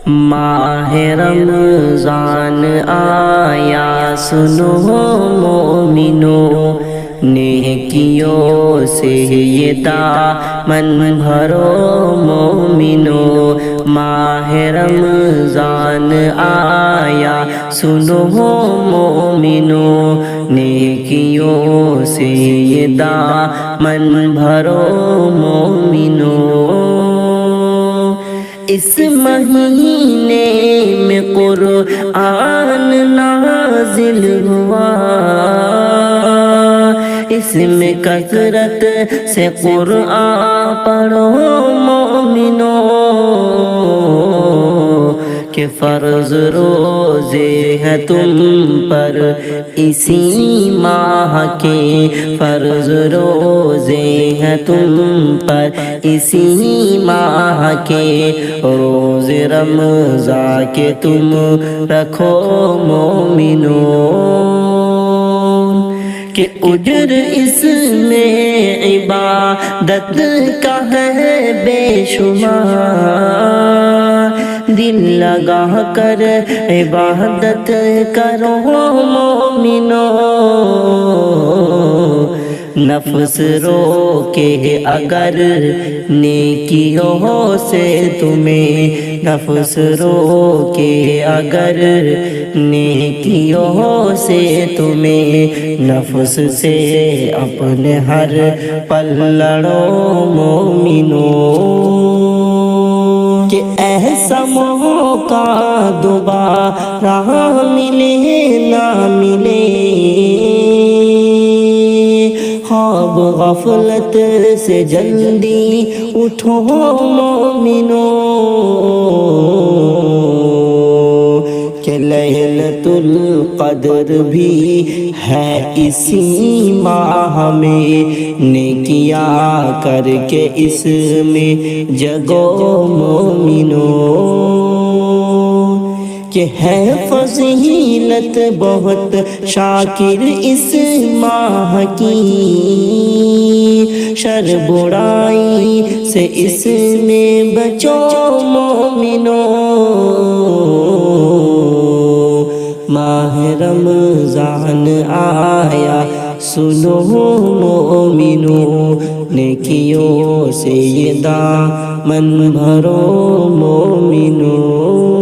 ماہ رمضان آیا سنو مومنو، نیکیوں سے یہ دامن بھرو مومنو۔ ماہ رمضان آیا سنو مومنو، نیکیوں سے یہ دامن بھرو مومنو۔ اس مہینے میں قرآن نازل ہوا، اس میں کثرت سے قرآن پڑھو مومنو، کہ فرض روزے ہیں تم پر اسی ماہ کے، فرض روزے ہیں تم پر اسی ماہ کے، روز رمضان کے تم رکھو مومنو، کہ اجر اس میں عبادت کا ہے بے شمار، دل لگا کر عبادت کرو مومنو، نفس روکے اگر نیکیوں سے تمہیں، نفس روکے اگر نیکیوں سے تمہیں، نفس سے اپنے ہر پل لڑو مومنو، کہ ایسا موقع دوبارہ ملے نہ ملے، خواب غفلت سے جلدی اٹھو مومنو، کہ لیلۃ القدر بھی ہے اسی ماہ میں، نیکیاں کر کے اس میں جگو مومنو، کہ ہے فضیلت بہت شاکر اس ماہ کی، شر برائی سے اس میں بچو مومنو، ماہ رمضان آیا سنو مومنو، نیکیوں سے یہ دامن بھرو مومنو۔